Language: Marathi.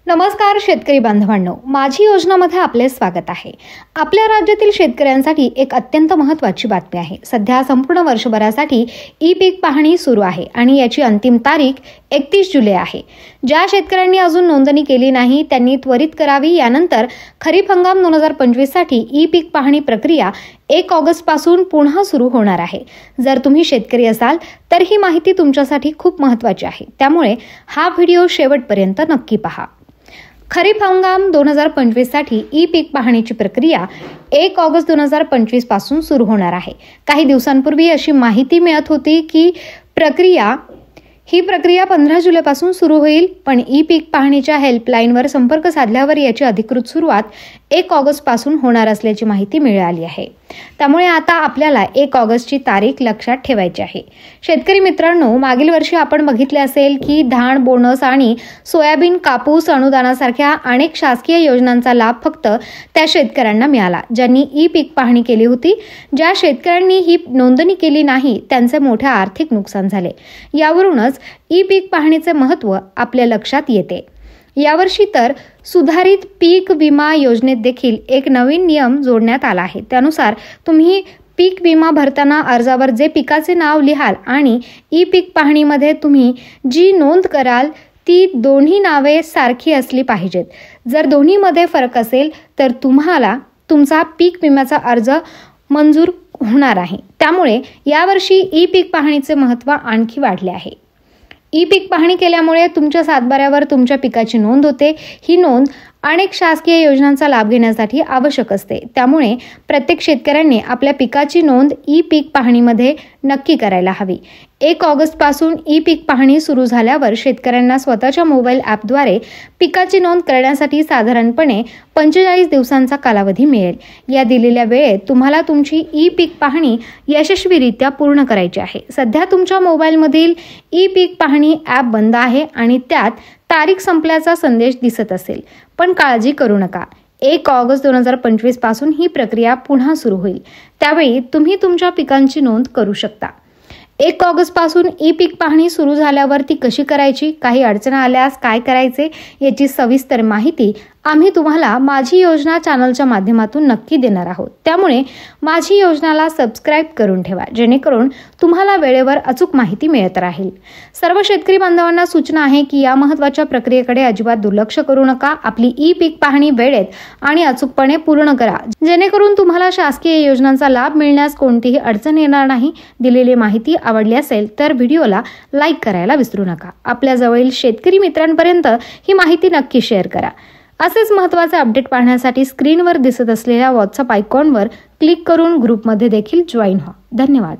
नमस्कार शेतकरी बांधवांनो, माझी योजनामध्ये आपले स्वागत आहे। आपल्या राज्यातील शेतकऱ्यांसाठी एक अत्यंत महत्त्वाची बातमी आहे। सध्या संपूर्ण वर्षभरासाठी ई पीक पाहणी सुरू आहे आणि याची अंतिम तारीख 31 जुलै आहे। ज्या शेतकऱ्यांनी अजून नोंदणी केली नाही त्यांनी त्वरित करावी। यानंतर खरीप हंगाम 2025 साठी ई पीक पाहणी प्रक्रिया 1 ऑगस्ट पासून पुन्हा सुरू होणार आहे। जर तुम्ही शेतकरी असाल तर ही माहिती तुमच्यासाठी खूप महत्त्वाची आहे, त्यामुळे हा व्हिडिओ शेवटपर्यंत नक्की पहा। खरीप हंगाम 2025 साठी ई पीक पाहणीची प्रक्रिया 1 ऑगस्ट 2025 पासून सुरू होणार आहे। काही दिवसांपूर्वी अशी माहिती मिळत होती की ही प्रक्रिया 15 जुलैपासून सुरू होईल, पण ई पीक पाहणीच्या हेल्पलाईनवर संपर्क साधल्यावर याची अधिकृत सुरुवात 1 ऑगस्ट पासून होणार असल्याची माहिती मिळाली आहे। त्यामुळे आता आपल्याला 1 ऑगस्टची तारीख लक्षात ठेवायची आहे। शेतकरी मित्रांनो, मागील वर्षी आपण बघितले असेल की धान बोनस आणि सोयाबीन कापूस अनुदानासारख्या अनेक शासकीय योजनांचा लाभ फक्त त्या शेतकऱ्यांना मिळाला ज्यांनी ई पीक पाहणी केली होती। ज्या शेतकऱ्यांनी ही नोंदणी केली नाही त्यांचे मोठे आर्थिक नुकसान झाले। यावरूनच ई पीक पाहणीचे महत्त्व आपल्या लक्षात येते। यावर्षी तर सुधारित पीक विमा योजनेत देखील एक नवीन नियम जोडण्यात आला आहे। त्यानुसार तुम्ही पीक विमा भरताना अर्जावर जे पिकाचे नाव लिहाल आणि ई पीक पाहणीमध्ये तुम्ही जी नोंद कराल ती दोन्ही नावे सारखी असली पाहिजेत। जर दोन्हीमध्ये फरक असेल तर तुम्हाला तुमचा पीक विम्याचा अर्ज मंजूर होणार आहे। त्यामुळे यावर्षी ई पीक पाहणीचे महत्त्व आणखी वाढले आहे। ई पीक पाहणी केल्यामुळे तुमच्या सातबाऱ्यावर तुमच्या पिकाची नोंद होते। ही नोंद अनेक शासकीय योजनांचा लाभ घेण्यासाठी आवश्यक असते। त्यामुळे प्रत्येक शेतकऱ्यांनी आपल्या पिकाची नोंद ई पीक पाहणीमध्ये नक्की करायला हवी। 1 ऑगस्ट पासून ई पीक पाहणी सुरू झाल्यावर शेतकऱ्यांना स्वतःच्या मोबाईल ॲपद्वारे पिकाची नोंद करण्यासाठी साधारणपणे 45 दिवसांचा कालावधी मिळेल। या दिलेल्या वेळेत तुम्हाला तुमची ई पीक पाहणी यशस्वीरित्या पूर्ण करायची आहे। सध्या तुमच्या मोबाईलमधील ई पीक पाहणी ॲप बंद आहे आणि त्यात तारीख संपल्याचा संदेश दिसत असेल, पण काळजी करू नका। 1 ऑगस्ट 2025 पासून ही प्रक्रिया पुन्हा सुरू होईल। त्यावेळी तुम्ही तुमच्या पिकांची नोंद करू शकता। 1 ऑगस्ट पासून ई पीक पाहणी सुरू झाल्यावर ती कशी करायची, काही अडचण आल्यास काय करायचे याची सविस्तर माहिती आम्ही तुम्हाला माझी योजना चॅनलच्या माध्यमातून नक्की देणार आहोत। त्यामुळे माझी योजनाला सबस्क्राइब करून ठेवा, जेणेकरून तुम्हाला वेळेवर अचूक माहिती मिळत राहील। सर्व शेतकरी बांधवांना सूचना आहे की या महत्त्वाच्या प्रक्रियेकडे अजिबात दुर्लक्ष करू नका। आपली ई पीक पाहणी वेळेत आणि अचूकपणे पूर्ण करा, जेणेकरून तुम्हाला शासकीय योजनांचा लाभ मिळण्यास कोणतीही अडचण येणार नाही। दिलेली माहिती आवडली असेल तर व्हिडिओला लाईक करायला विसरू नका। आपल्या जवळील शेतकरी मित्रांपर्यंत ही माहिती नक्की शेअर करा। असेच महत्त्वाचे अपडेट पाहण्यासाठी स्क्रीनवर दिसत असलेल्या व्हॉट्सअप आयकॉनवर क्लिक करून ग्रुपमध्ये देखील जॉईन व्हा। धन्यवाद।